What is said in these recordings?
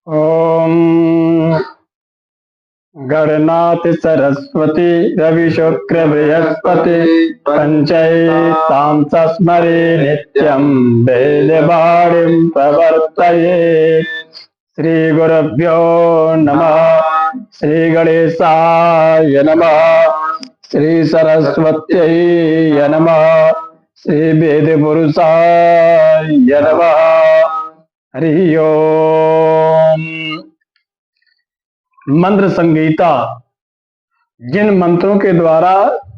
ओम गणनाथ सरस्वती रवि शुक्र बृहस्पति पंचैतां तस्मरे नित्यं वेदवाणीं प्रवर्तये। श्री गुरुभ्यो नमः। श्री गणेशाय नमः। श्री सरस्वत्यै नमः। श्री वेद पुरुषाय नमः। हरि ओम। मंत्र संगीता, जिन मंत्रों के द्वारा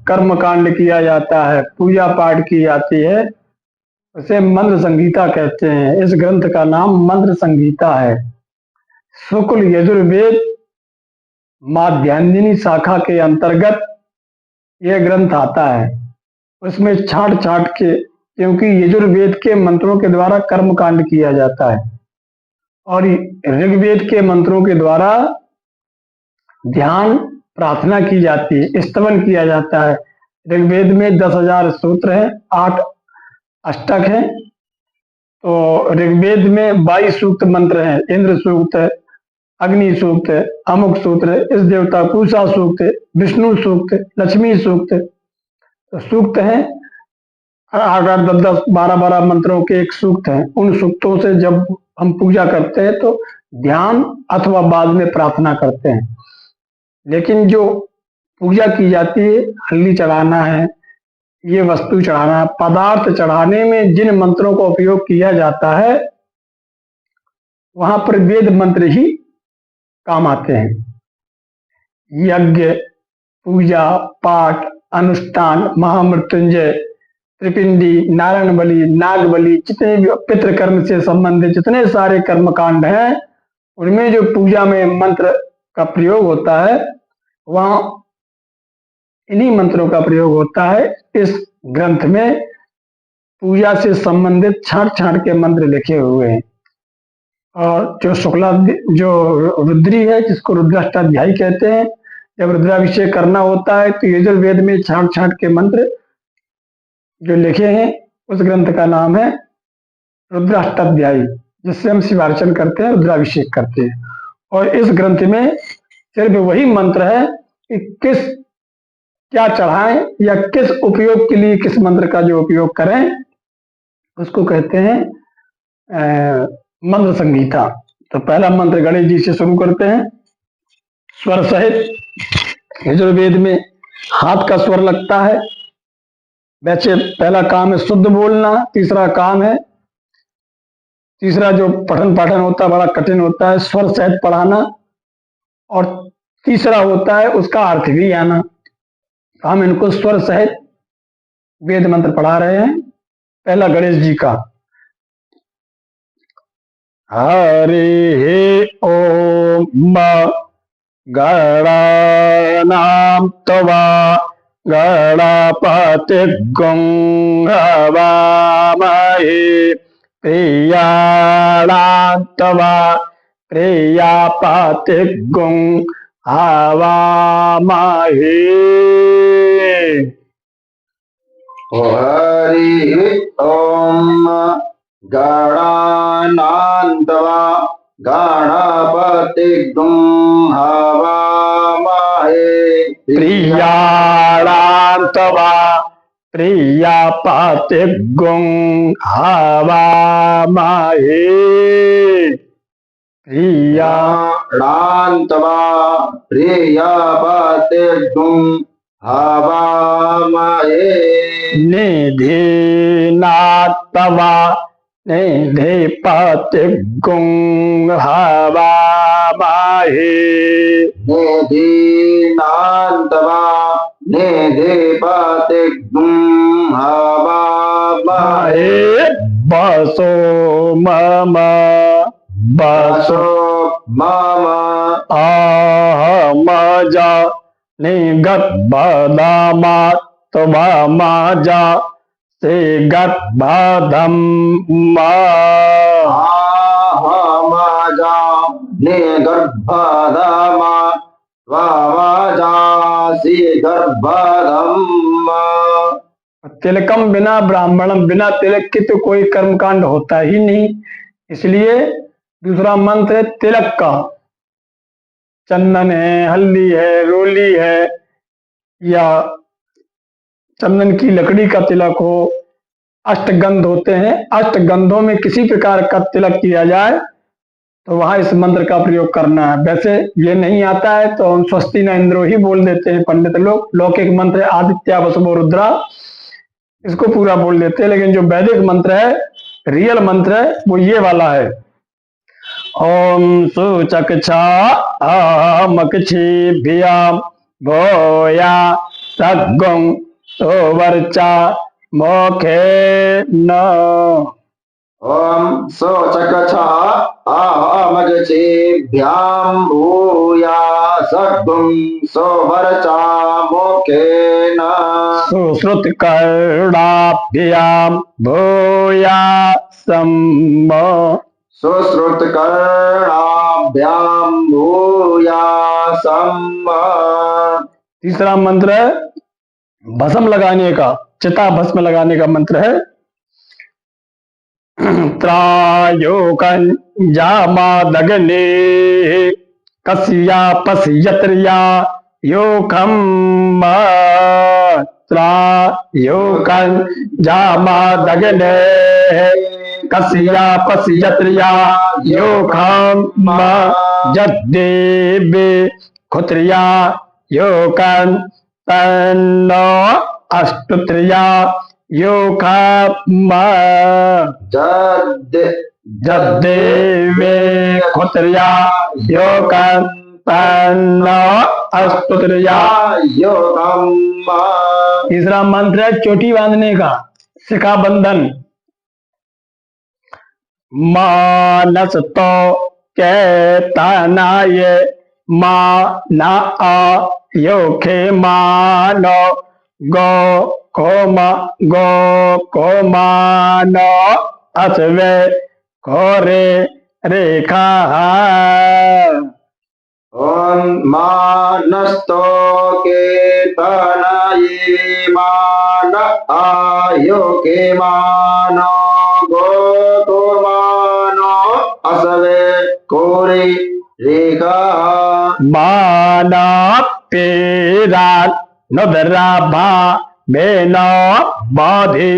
कर्मकांड किया जाता है, पूजा पाठ की जाती है, उसे मंत्र संगीता कहते हैं। इस ग्रंथ का नाम मंत्र संगीता है। शुक्ल यजुर्वेद माध्यान्हिनी शाखा के अंतर्गत यह ग्रंथ आता है। उसमें छांट छांट के, क्योंकि यजुर्वेद के मंत्रों के द्वारा कर्मकांड किया जाता है और ऋग्वेद के मंत्रों के द्वारा ध्यान प्रार्थना की जाती है, स्तवन किया जाता है। ऋग्वेद में 10,000 सूत्र हैं, 8 अष्टक हैं। तो ऋग्वेद में 22 सूक्त मंत्र हैं। इंद्र सूक्त है, अग्नि सूक्त है, अमुक सूत्र है, इस देवता पूषा सूक्त है, विष्णु सूक्त है, लक्ष्मी सूक्त है। तो सूक्त हैं 8-8, 10-10, 12-12 मंत्रों के एक सूक्त हैं। उन सूक्तों से जब हम पूजा करते हैं तो ध्यान अथवा बाद में प्रार्थना करते हैं। लेकिन जो पूजा की जाती है, हल्दी चढ़ाना है, ये वस्तु चढ़ाना, पदार्थ चढ़ाने में जिन मंत्रों का उपयोग किया जाता है, वहां पर वेद मंत्र ही काम आते हैं। यज्ञ, पूजा पाठ, अनुष्ठान, महामृत्युंजय, त्रिपिंडी, नारायण बलि, नाग बलि, जितने भी पितृ कर्म से संबंधित जितने सारे कर्मकांड हैं, उनमें जो पूजा में मंत्र का प्रयोग होता है, वहां इन्हीं मंत्रों का प्रयोग होता है। इस ग्रंथ में पूजा से संबंधित छांट छांट के मंत्र लिखे हुए हैं। और जो रुद्री है, जिसको रुद्राष्टाध्यायी कहते हैं, जब रुद्राभिषेक करना होता है तो यजुर्वेद में छांट छांट के मंत्र जो लिखे हैं, उस ग्रंथ का नाम है रुद्राष्टाध्यायी, जिससे हम शिवार्चन करते हैं, रुद्राभिषेक करते हैं। और इस ग्रंथ में सिर्फ वही मंत्र है कि क्या चढ़ाएं या किस उपयोग के लिए किस मंत्र का जो उपयोग करें, उसको कहते हैं मंत्र संगीता। तो पहला मंत्र गणेश जी से शुरू करते हैं, स्वर सहित। यजुर्वेद में हाथ का स्वर लगता है। वैसे पहला काम है शुद्ध बोलना, तीसरा जो पठन पाठन होता है बड़ा कठिन होता है, स्वर सहित पढ़ाना, और तीसरा होता है उसका अर्थ भी आना। हम इनको स्वर सहित वेद मंत्र पढ़ा रहे हैं। पहला गणेश जी का, हरि ओम गणानां त्वा गणपतिग्गं हवामहे प्रियाणां त्वा प्रियापतिग्गं हवामहे। हरि ओम गणानां त्वा गणपतिग्गं हवामहे प्रियाणां त्वा प्रियापतिग्गं हवामहे प्रियाणां त्वा प्रियापतिग्गं हवामहे निधिनात्तवा निधिपतिग्गं हवामहे निधिनां त्वा निधिपतिग्गं हवामहे वसो मम अहमजा निगद्भदामा त्वमाजा से गर्भधम्मा अहमजा निगर्भधामा त्वमाजा से गर्भधम्मा। तिलकम बिना ब्राह्मणम, बिना तिलक के तो कोई कर्मकांड होता ही नहीं। इसलिए दूसरा मंत्र है तिलक का। चंदन है, हल्दी है, रोली है, या चंदन की लकड़ी का तिलक हो। अष्टगंध होते हैं, अष्टगंधों में किसी प्रकार का तिलक किया जाए तो वहां इस मंत्र का प्रयोग करना है। वैसे ये नहीं आता है तो हम स्वस्ति न इंद्रो ही बोल देते हैं पंडित लोग। लौकिक मंत्र है आदित्य वसुवो रुद्रा, इसको पूरा बोल देते हैं। लेकिन जो वैदिक मंत्र है, रियल मंत्र है, वो ये वाला है। ओम सूचक छामक्षिभ्याम भोया सद्गुं सोवर्चा मोखे न। ओम सोचकछा आहमगचेभ्यां भूया सद्गुं सोवर्चा मोखेन। सुश्रुत कर्णाभ्याम भूया सम्म। सुश्रुतकर्णाभ्यां भूयासम्। तीसरा मंत्र है भस्म लगाने का, चिता भस्म लगाने का मंत्र है। त्रायोकं जामादग्ने कस्या पश्यत्र्या योकं त्रायोकं जामादग्ने कस्या पश्यत्र्या योकं यद्देवे खुत्र्या योकं तन्नो अष्टुत्र्या योकं जद्देवे खुत्र्या योकं तन्नो अष्टुत्र्या योगम। तीसरा मंत्र है चोटी बांधने का, शिखा बंधन। मानस तो कैतनाय माना योखे मानो गो मानो असवे खोरे रेखा। ओम मानस्तो के तनये मान आयो के मानो गो तो मानो असवे कोरे रेखा। माना पेरा नुदरा भा बेनो बाधि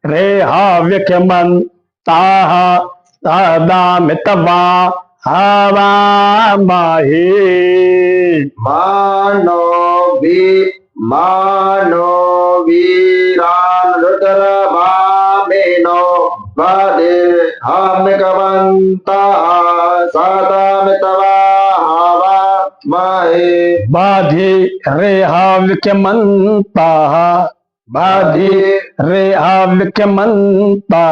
रेहा विक्रमन ताह सदा मितवा हवा माही। मानो वीरान रुद्र भामेनो बाधे हमिकवंता सदा मितवा हवा माहे। बाधि रेहा विक्रमंता, बाधि रेहा विक्रमंता।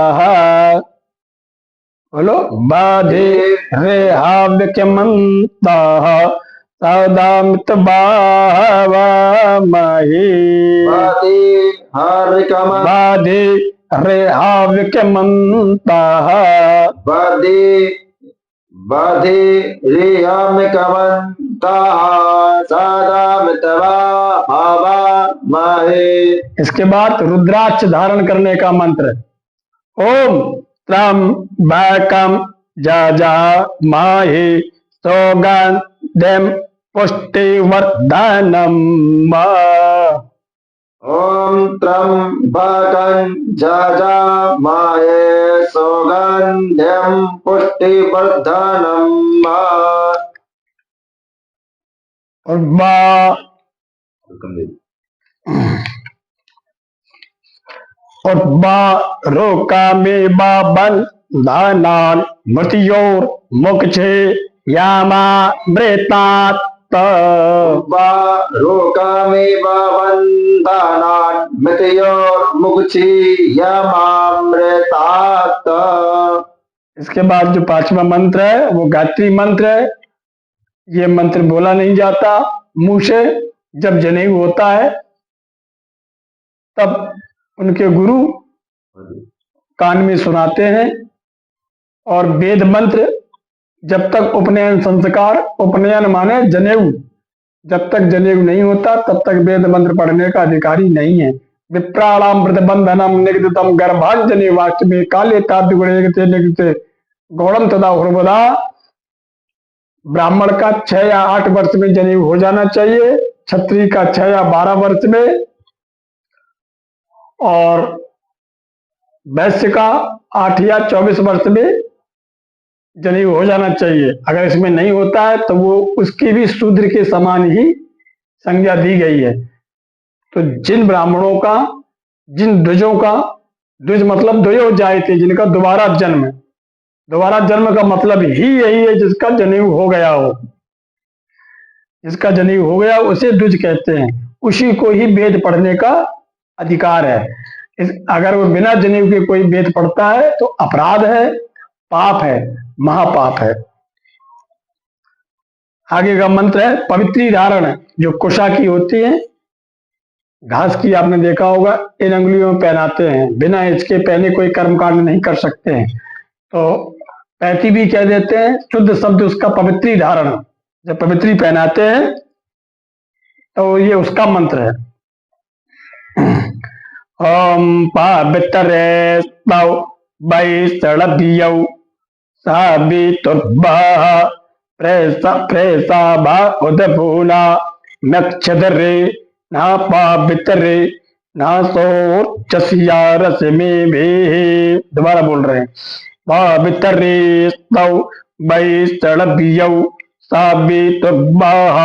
बोलो बाधि रेहा विक्रमंता सदा मितवा हवा माही। बाधि रेहा विक्रमंता बाधे रियमिकवंता सदा मितवा हवा माहे। इसके बाद रुद्राक्ष धारण करने का मंत्र। ओम त्र्यंबकं जजामहे सौगन्धिं पुष्टिवर्धनम्। ओम त्र्यंबकं जजामहे सौगन्धिं पुष्टिवर्धनम्। और रोका में बाबन दानान मृत्योर मुक्षे यामा मृतात। रोकामेव वन्दानान् मृत्योर्मुक्षी यमामृतात्। इसके बाद जो पांचवा मंत्र है वो गायत्री मंत्र है। ये मंत्र बोला नहीं जाता मुंह से। जब जनेऊ होता है तब उनके गुरु कान में सुनाते हैं। और वेद मंत्र जब तक उपनयन संस्कार, उपनयन माने जनेऊ, जब तक जनेऊ नहीं होता तब तक वेद मंत्र पढ़ने का अधिकारी नहीं है। विप्राणाम व्रतबंधनम निगदितम गर्भांजनि वाक्य में काले ताद्युगुणे निगते गौड़म तथा हुर्बुदा ब्राह्मण का 6 या 8 वर्ष में जनेऊ हो जाना चाहिए, क्षत्रिय का 6 या 12 वर्ष में, और वैश्य का 8 या 24 वर्ष में जनेऊ हो जाना चाहिए। अगर इसमें नहीं होता है तो वो उसकी भी शूद्र के समान ही संज्ञा दी गई है। तो जिन ब्राह्मणों का, जिन द्विजों का, द्विज मतलब द्वयो जायते, जिनका दोबारा जन्म का मतलब ही यही है जिसका जनेऊ हो गया हो, जिसका जनेऊ हो गया उसे द्विज कहते हैं, उसी को ही वेद पढ़ने का अधिकार है। अगर वो बिना जनेऊ के कोई वेद पढ़ता है तो अपराध है, पाप है, महापाप है। आगे का मंत्र है पवित्री धारण, जो कुशा की होती है, घास की आपने देखा होगा, इन अंगुलियों में पहनाते हैं, बिना इसके पहने कोई कर्मकांड नहीं कर सकते हैं। तो पैती भी कह देते हैं, शुद्ध शब्द उसका पवित्री धारण, जब पवित्री पहनाते हैं तो ये उसका मंत्र है। ओम पवित्रे वैष्णव्यौ सावितुर्वः प्रेषा उदपूना नक्षत्रे न पवित्रे न सोचसिया रश्मि भी। दोबारा बोल रहे हैं, पवित्रे वैष्णव्यौ सावितुर्वः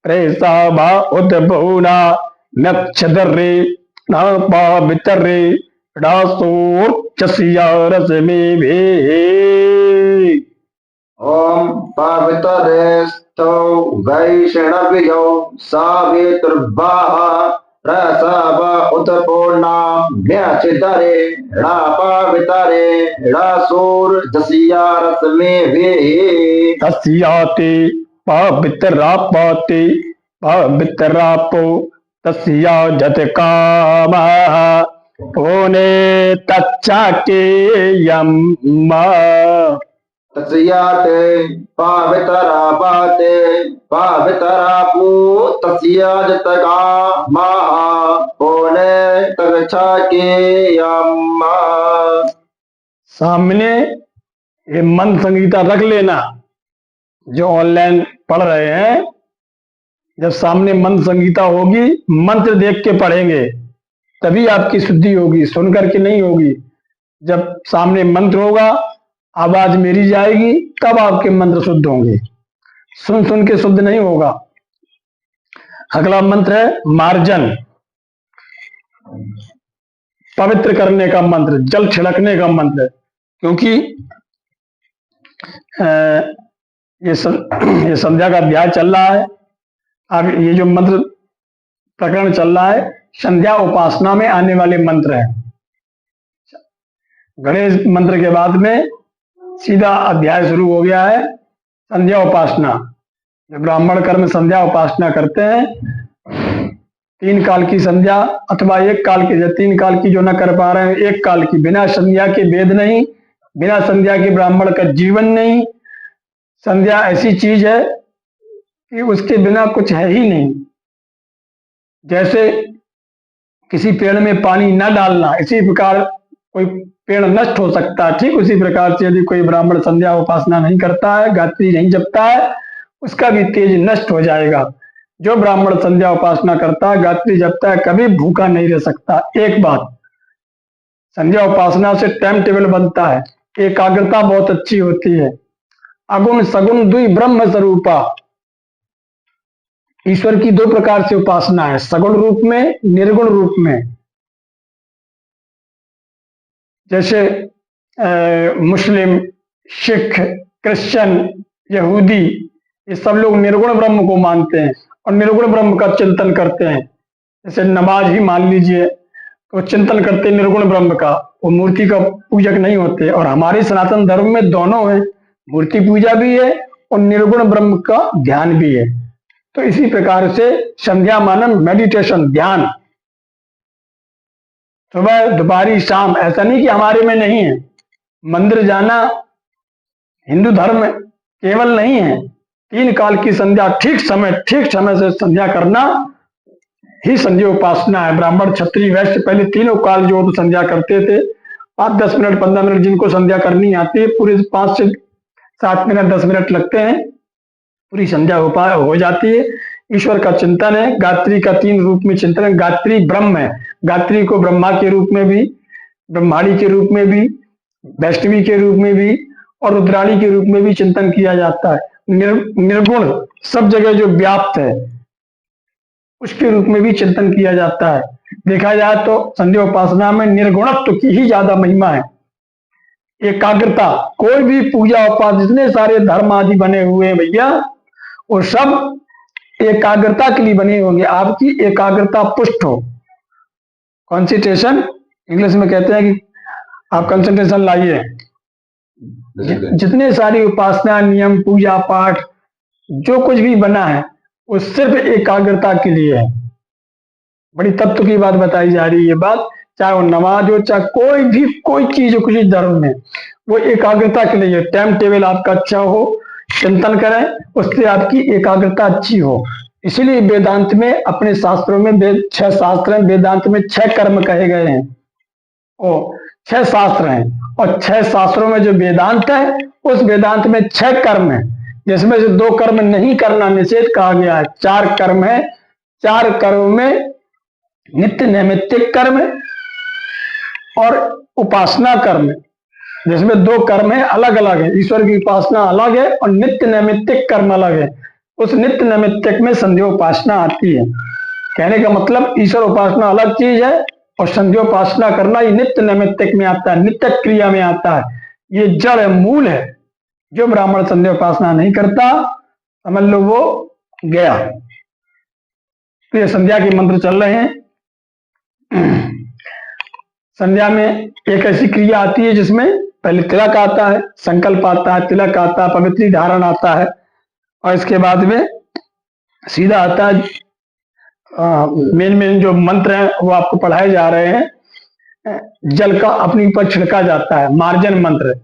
प्रेषा उदपूना नक्षत्रे न पवित्रे न सोचसिया रश्मि भी। ओम पवित्रेस्तौ वैष्णव्यौ सावितुर्वः प्रसव उत्पूर्णा नक्षत्रे न पवित्रे न सोचसिया रश्मिभिः। तस्याति पवित्रापति पवित्रापो तस्या जतकामः पुने तच्चाकेयम्। तस्याते पवित्रापते पवित्रापो तस्या जतकामः पुने तच्चाकेयम्। सामने ये मंत्र संगीता रख लेना, जो ऑनलाइन पढ़ रहे हैं, जब सामने मंत्र संगीता होगी, मंत्र देख के पढ़ेंगे तभी आपकी शुद्धि होगी, सुन करके नहीं होगी। जब सामने मंत्र होगा, आवाज मेरी जाएगी, तब आपके मंत्र शुद्ध होंगे, सुन के शुद्ध नहीं होगा। अगला मंत्र है मार्जन, पवित्र करने का मंत्र, जल छिड़कने का मंत्र। क्योंकि ये संध्या का अध्याय चल रहा है, अब ये जो मंत्र प्रकरण चल रहा है संध्या उपासना में आने वाले मंत्र हैं। गणेश मंत्र के बाद में सीधा अध्याय शुरू हो गया है संध्या उपासना। जब ब्राह्मण कर्म संध्या उपासना करते हैं, 3 काल की संध्या अथवा 1 काल की, 3 काल की जो न कर पा रहे हैं, 1 काल की, बिना संध्या के वेद नहीं, बिना संध्या के ब्राह्मण का जीवन नहीं। संध्या ऐसी चीज है कि उसके बिना कुछ है ही नहीं। जैसे किसी पेड़ में पानी न डालना, इसी प्रकार कोई पेड़ नष्ट हो सकता है, ठीक उसी प्रकार से यदि कोई ब्राह्मण संध्या उपासना नहीं करता है, गायत्री नहीं जपता है, उसका भी तेज नष्ट हो जाएगा। जो ब्राह्मण संध्या उपासना करता है, गायत्री जपता है, कभी भूखा नहीं रह सकता। एक बात, संध्या उपासना से टाइम टेबल बनता है, एकाग्रता बहुत अच्छी होती है। अगुण सगुण द्वि ब्रह्म स्वरूपा, ईश्वर की 2 प्रकार से उपासना है, सगुण रूप में, निर्गुण रूप में। जैसे मुस्लिम, सिख, क्रिश्चियन, यहूदी, ये सब लोग निर्गुण ब्रह्म को मानते हैं और निर्गुण ब्रह्म का चिंतन करते हैं। जैसे नमाज ही मान लीजिए, तो चिंतन करते हैं निर्गुण ब्रह्म का, वो मूर्ति का पूजक नहीं होते। और हमारे सनातन धर्म में दोनों है, मूर्ति पूजा भी है और निर्गुण ब्रह्म का ध्यान भी है। तो इसी प्रकार से संध्या मानन मेडिटेशन, ध्यान, सुबह दोपहरी शाम। ऐसा नहीं कि हमारे में नहीं है, मंदिर जाना हिंदू धर्म केवल नहीं है, 3 काल की संध्या ठीक समय से संध्या करना ही संध्या उपासना है। ब्राह्मण, क्षत्रिय, वैश्य पहले तीनों काल जो तो संध्या करते थे 5-10 मिनट 15 मिनट जिनको संध्या करनी आती है, पूरे 5 से 7 मिनट 10 मिनट लगते हैं, पूरी संध्या हो जाती है। ईश्वर का चिंतन है। गायत्री का 3 रूप में चिंतन है। गायत्री ब्रह्म है, गायत्री को ब्रह्मा के रूप में भी, ब्रह्माणी के रूप में भी, वैष्णवी के रूप में भी और रुद्राणी के रूप में भी चिंतन किया जाता है। निर्गुण सब जगह जो व्याप्त है उसके रूप में भी चिंतन किया जाता है। देखा जाए तो संध्या उपासना में निर्गुणत्व की ही ज्यादा महिमा है। एकाग्रता, कोई भी पूजा उपास जितने सारे धर्म आदि बने हुए हैं भैया, वो सब एकाग्रता के लिए बने होंगे। आपकी एकाग्रता पुष्ट हो, कॉन्सेंट्रेशन इंग्लिश में कहते हैं कि आप कंसंट्रेशन लाइए। जितने सारी उपासना, नियम, पूजा पाठ जो कुछ भी बना है वो सिर्फ एकाग्रता के लिए है। बड़ी तत्व की बात बताई जा रही है। बात चाहे वो नमाज हो, चाहे कोई चीज हो किसी धर्म में, वो एकाग्रता के लिए। टाइम टेबल आपका अच्छा हो, चिंतन करें, उससे आपकी एकाग्रता अच्छी हो। इसीलिए वेदांत में, अपने शास्त्रों में 6 शास्त्र हैं, वेदांत में 6 कर्म कहे गए हैं। और 6 शास्त्र हैं और 6 शास्त्रों में जो वेदांत है उस वेदांत में 6 कर्म है, जिसमें से 2 कर्म नहीं करना निषेध कहा गया है। 4 कर्म है। 4 कर्म में नित्य नैमित्तिक कर्म और उपासना कर्म, जिसमें 2 कर्म है अलग अलग है। ईश्वर की उपासना अलग है और नित्य नैमित्तिक कर्म अलग है। उस नित्य नैमित्तिक में संध्या उपासना आती है। कहने का मतलब ईश्वर उपासना अलग चीज है और संध्या उपासना करना ये नित्य नैमित्तिक में आता है, नित्य क्रिया में आता है। ये जड़ है, मूल है। जो ब्राह्मण संध्या उपासना नहीं करता, समझ लो वो गया। तो ये संध्या के मंत्र चल रहे हैं। संध्या में एक ऐसी क्रिया आती है जिसमें पहले तिलक आता है, संकल्प आता है, तिलक आता है, पवित्री धारण आता है और इसके बाद में सीधा आता है मेन जो मंत्र हैं वो आपको पढ़ाए जा रहे हैं। जल का अपने ऊपर छिड़का जाता है, मार्जन मंत्र,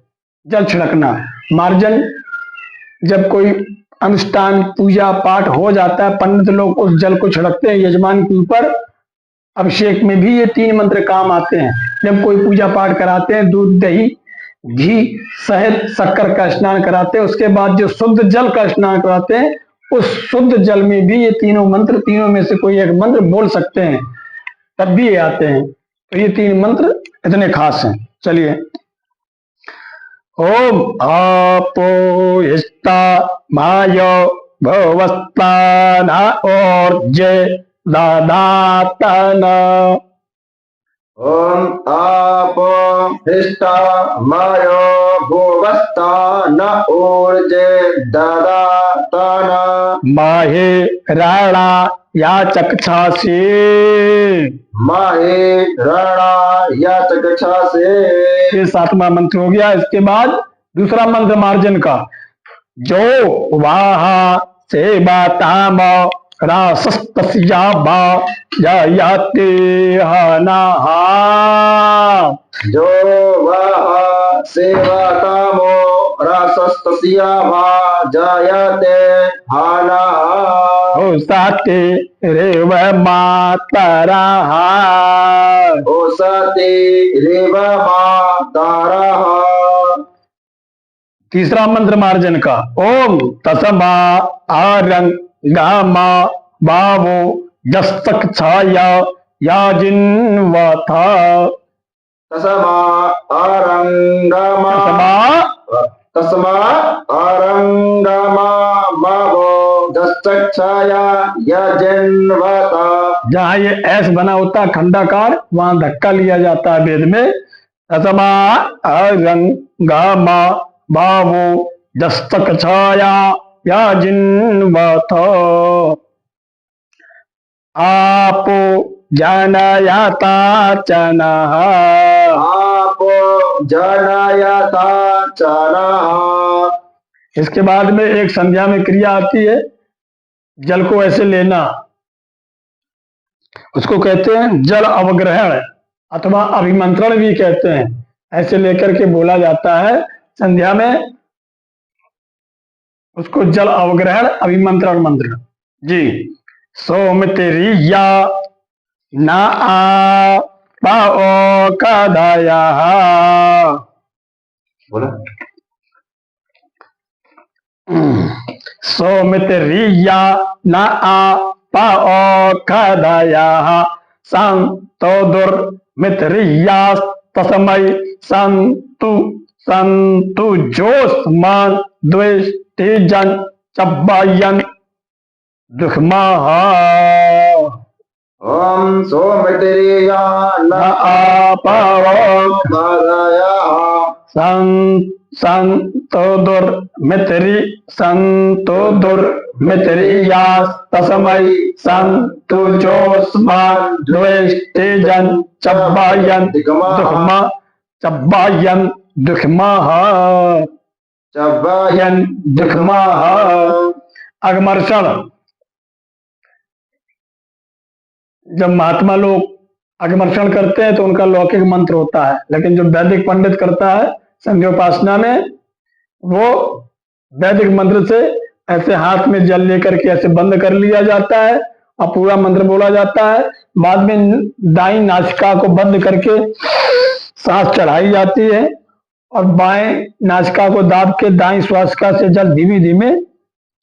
जल छिड़कना। मार्जन, जब कोई अनुष्ठान पूजा पाठ हो जाता है, पंडित लोग उस जल को छिड़कते हैं यजमान के ऊपर। अभिषेक में भी ये 3 मंत्र काम आते हैं। जब कोई पूजा पाठ कराते हैं, दूध दही घी शहद शक्कर का स्नान कराते हैं, उसके बाद जो शुद्ध जल का स्नान कराते हैं, उस शुद्ध जल में भी ये 3 मंत्र, तीनों में से कोई एक मंत्र बोल सकते हैं, तब भी ये आते हैं। तो ये 3 मंत्र इतने खास हैं। चलिए, ओम आपो हिष्टा मायो भवस्तान और जय दादातन। ओम आपो हिष्टा मायो भुवस्ता न ऊर्जे ददातना माहे राणा या चक्षासे। माहे रणा या चक्षासे। ये 7वां मंत्र हो गया। इसके बाद दूसरा मंत्र मार्जन का, जो वाहा से बाताम रासस्तस्या बा जायते हनाहा। जो वह सेवा कामो रसस्तस्या भा जायते हाना ओ साते रेव मातरा। ओ सते रेव मातरा। तीसरा मंत्र मार्जन का, ओम तस्मा आरंग गामा बावो जस्तक छाया या जिन्वथा। तस्मा आरंगमा तस्मा आरंगमा मावो दस्तक्षाया यजन्वता। जहां ये एस बना होता है खंडाकार, वहां धक्का लिया जाता है वेद में। तस्मा आरंगमा बावो दस्तक छाया या जिन्वथा। आपो जनयाता चनः। आपो जनयता चनः। इसके बाद में एक संध्या में क्रिया आती है, जल को ऐसे लेना, उसको कहते हैं जल अवग्रहण अथवा अभिमंत्रण भी कहते हैं। ऐसे लेकर के बोला जाता है संध्या में, उसको जल अवग्रहण अभिमंत्रण मंत्र। जी, सोम तेरिया ना आ पाओ कदया। बोला सौमित्रिया न आ पाओ कदया संतो दुर्मित्रिया तस्मै संतु संतु जोस्मान द्वेष्टिजन चब्बायन दुखमः। ओम सौमित्रिया न पाओ कदया संतो दुर्मित्रिया तस्मै संतु जोस्मान द्वेष्टिजन चब्बायन दुखमः चब्बायन दुखमः। अगमर्षण, जब महात्मा लोग अगमर्षण करते हैं तो उनका लौकिक मंत्र होता है, लेकिन जो वैदिक पंडित करता है संध्योपासना में, वो वैदिक मंत्र से ऐसे हाथ में जल लेकर के ऐसे बंद कर लिया जाता है और पूरा मंत्र बोला जाता है। बाद में दाईं नासिका को बंद करके सांस चढ़ाई जाती है और बाएं नासिका को दाब के दाईं स्वासिका से जल धीमे धीमे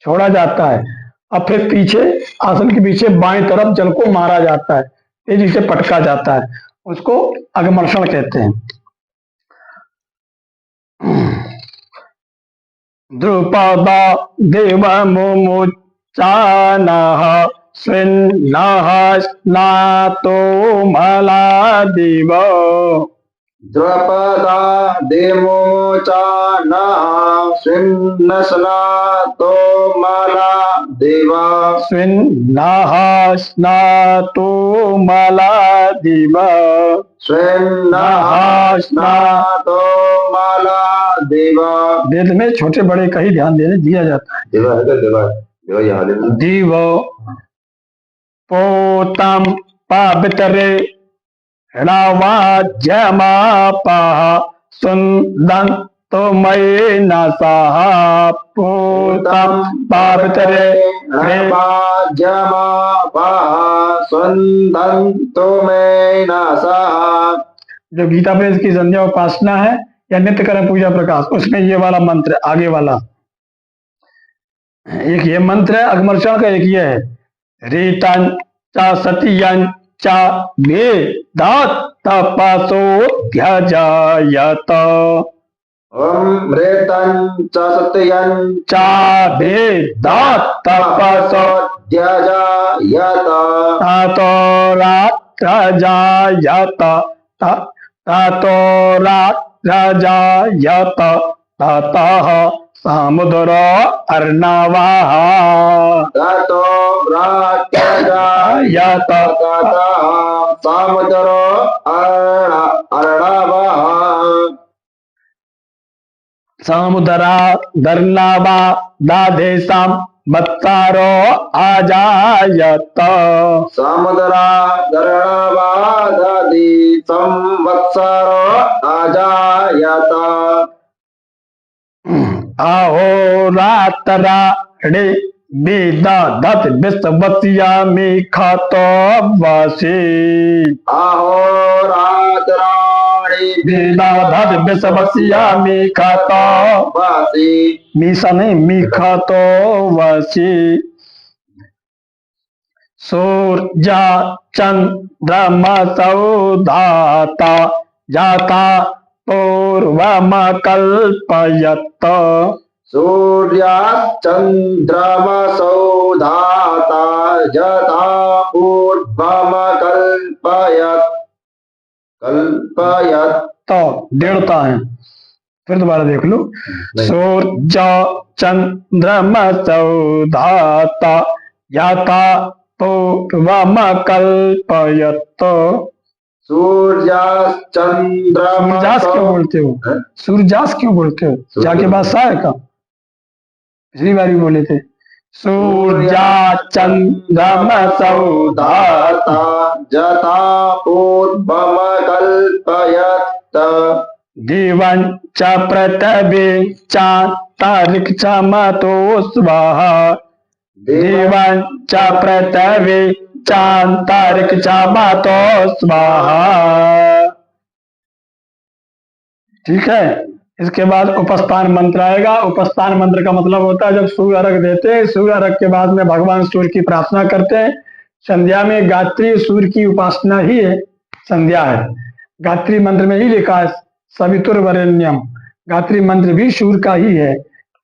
छोड़ा जाता है और फिर पीछे आसन के पीछे बाएं तरफ जल को मारा जाता है, तेजी से पटका जाता है, उसको अगमर्षण कहते हैं। द्रुपदा देव मुमुचानः स्विन्नः स्नातो मलादिव। द्रुपदा देवमुचानः स्विन्नस्नातो मलादिव। स्विन्नः स्नातो मलादिव। स्विन्नः स्नातो मलादिव। वेद में छोटे बड़े का ही ध्यान देने दिया जाता है। देवा है क्या? देवा यहाँ देना। दिव पोतम पवित्रे णवाज्यमापः सुन्दन्तो मयि नसः। पोतम पवित्रे णवाज्यमापः सुन्दन्तो मयि नसः। जो गीता प्रेस की संध्या उपासना है या नित्य कर्म पूजा प्रकाश, उसमें ये वाला मंत्र आगे वाला, एक ये मंत्र है अगमर्षण का, एक ये है रीतन च सतियन च वेदात् तपसोऽध्यजायत। ओम रेतन च सत्ययन च वेदात् तपसोऽध्यजायत। ततो रात्रजायत ततो रात्रजायत ततः समुद्र अर्णवः। ततो रात्रजायत ततः समुद्र अर्णवः। समुद्रा दर्नवा दादेशं वत्सारो अजायत। समुद्रा दर्नवा दादी संवत्सरो अजायत। अहोरात्राणि विदधत् विश्वस्यामि खतो वसि। अहोरात्राणि विदधत् विश्वस्यामि खतो वसि। मीसा नहीं मिखतो वसि। सूर्य चंद्रमसौ धाता जाता पूर्वमकल्पयत्। सूर्याश्चन्द्रमसौ धाता यथा पूर्वमकल्पयत्। तो डेढ़ता है, फिर दोबारा देख लो। सूर्य चंद्रमसौ धाता यथा पूर्वमकल्पयत्। सूर्यास क्यों बोलते हो? सूर्यास क्यों बोलते हो? जाके बाद सा है का पिछली बारी बोले थे। सूर्या चंद्रमसौ धाता यथा पूर्वमकल्पयत्। दिवं च पृथिवी चान्तरिक्षमतो स्वाहा। दिवं च पृथिवी चांतारिक चाबातो स्वाहा। ठीक है। इसके बाद उपस्थान मंत्र आएगा। उपस्थान मंत्र का मतलब होता है जब सूर्य अर्घ देते हैं, सूर्य अर्घ के बाद में भगवान सूर्य की प्रार्थना करते हैं। संध्या में गायत्री सूर्य की उपासना ही है, संध्या है। गायत्री मंत्र में ही लिखा है सवितुर्वरेण्यम, गायत्री मंत्र भी सूर्य का ही है।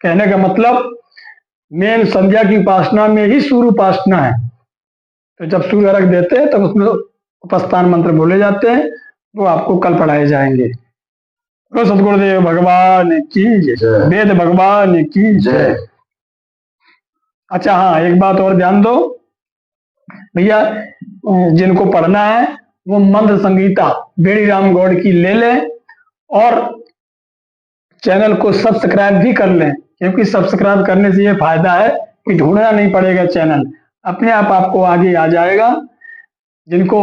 कहने का मतलब मेन संध्या की उपासना में ही सूर्य उपासना है। तो जब सूर्य अर्घ देते हैं तब उसमें उपस्थान मंत्र बोले जाते हैं, वो आपको कल पढ़ाए जाएंगे। तो सदगुरुदेव भगवान की जय, वेद भगवान की जय। अच्छा हाँ, एक बात और ध्यान दो भैया, जिनको पढ़ना है वो मंत्र संगीता बेड़ीराम गौड़ की ले लें और चैनल को सब्सक्राइब भी कर लें, क्योंकि सब्सक्राइब करने से ये फायदा है कि ढूंढना नहीं पड़ेगा, चैनल अपने आप आपको आगे आ जाएगा। जिनको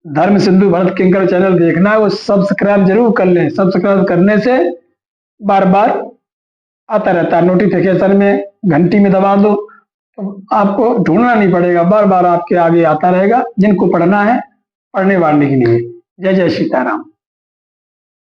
धर्म सिंधु भरत किंकर चैनल देखना है वो सब्सक्राइब जरूर कर लें। सब्सक्राइब करने से बार बार आता रहता है, नोटिफिकेशन में घंटी में दबा दो तो आपको ढूंढना नहीं पड़ेगा, बार बार आपके आगे आता रहेगा। जिनको पढ़ना है पढ़ने वाले के लिए। जय जय सीताराम।